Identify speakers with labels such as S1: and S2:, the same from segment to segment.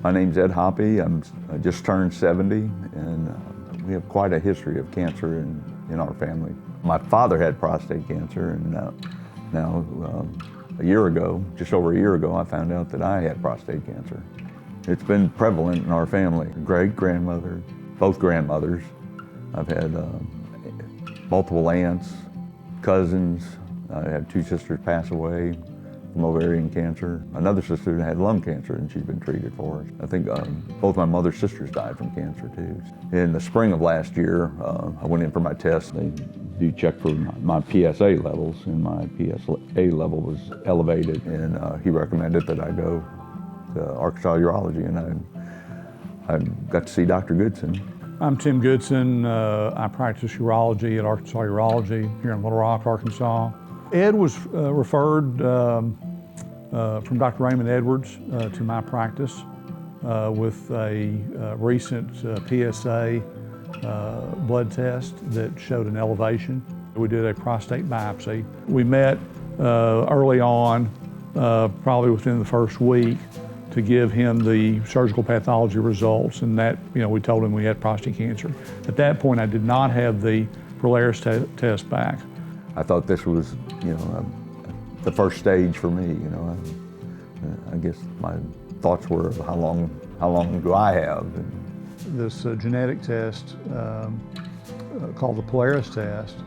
S1: My name's Ed Hoppe. I just turned 70, and we have quite a history of cancer in our family. My father had prostate cancer, and now a year ago, just over a year ago, I found out that I had prostate cancer. It's been prevalent in our family. Great-grandmother, both grandmothers. I've had multiple aunts, cousins. I had two sisters pass away from ovarian cancer. Another sister had lung cancer, and she's been treated for it. I think both my mother's sisters died from cancer too. In the spring of last year, I went in for my test. They do check for my PSA levels, and my PSA level was elevated, and he recommended that I go to Arkansas Urology, and I got to see Dr. Goodson.
S2: I'm Tim Goodson. I practice urology at Arkansas Urology here in Little Rock, Arkansas. Ed was referred from Dr. Raymond Edwards to my practice with a recent PSA blood test that showed an elevation. We did a prostate biopsy. We met early on, probably within the first week, to give him the surgical pathology results, and that, we told him we had prostate cancer. At that point, I did not have the Prolaris test back.
S1: I thought this was, the first stage for me. I guess my thoughts were, how long do I have?
S2: This genetic test called the Prolaris test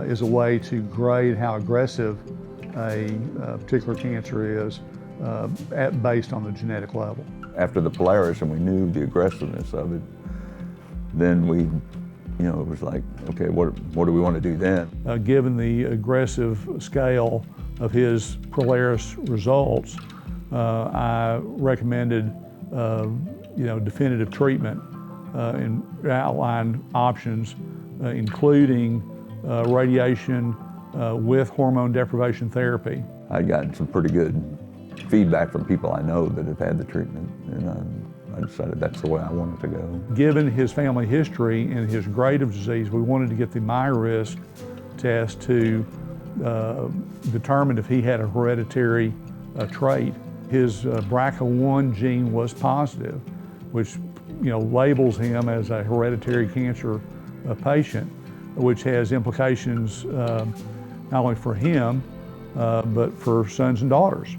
S2: is a way to grade how aggressive a particular cancer is based on the genetic level. After the
S1: Prolaris, and we knew the aggressiveness of it, then we, it was like, okay, what do we want to do then?
S2: Given the aggressive scale of his Prolaris results, I recommended, definitive treatment and outlined options, including radiation with hormone deprivation therapy.
S1: I'd gotten some pretty good feedback from people I know that have had the treatment, and I decided that's the way I wanted to go.
S2: Given his family history and his grade of disease, we wanted to get the MyRisk test to determine if he had a hereditary trait. His BRCA1 gene was positive, which labels him as a hereditary cancer patient, which has implications not only for him, but for sons and daughters.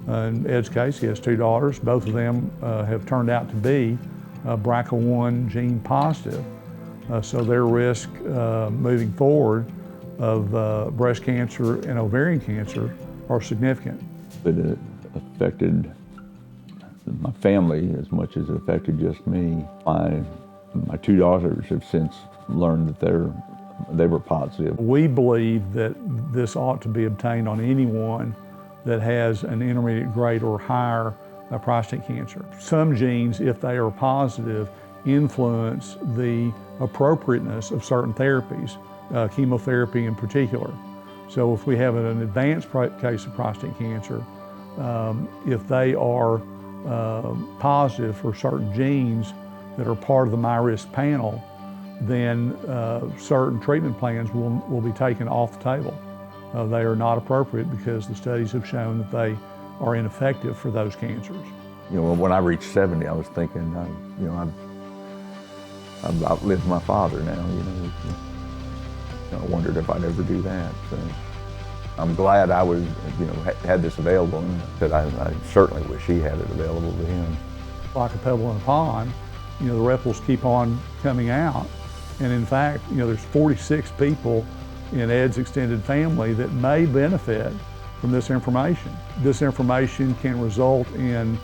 S2: In Ed's case, he has two daughters. Both of them have turned out to be BRCA1 gene positive. So their risk moving forward of breast cancer and ovarian cancer are significant.
S1: It affected my family as much as it affected just me. My two daughters have since learned that they were positive.
S2: We believe that this ought to be obtained on anyone that has an intermediate grade or higher prostate cancer. Some genes, if they are positive, influence the appropriateness of certain therapies, chemotherapy in particular. So if we have an advanced case of prostate cancer, if they are positive for certain genes that are part of the MyRisk panel, then certain treatment plans will be taken off the table. They are not appropriate because the studies have shown that they are ineffective for those cancers.
S1: When I reached 70, I was thinking, I've outlived my father now. I wondered if I'd ever do that. So I'm glad I was, had this available, and that I certainly wish he had it available to him.
S2: Like a pebble in a pond, the ripples keep on coming out. And in fact, there's 46 people in Ed's extended family that may benefit from this information. This information can result in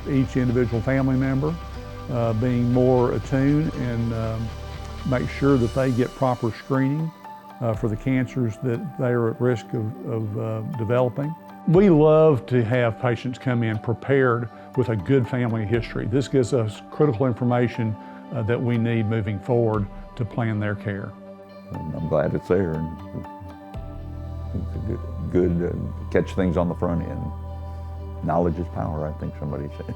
S2: each individual family member being more attuned and make sure that they get proper screening for the cancers that they are at risk of developing. We love to have patients come in prepared with a good family history. This gives us critical information that we need moving forward to plan their care.
S1: And I'm glad it's there, and it's good to catch things on the front end. Knowledge is power, I think somebody said.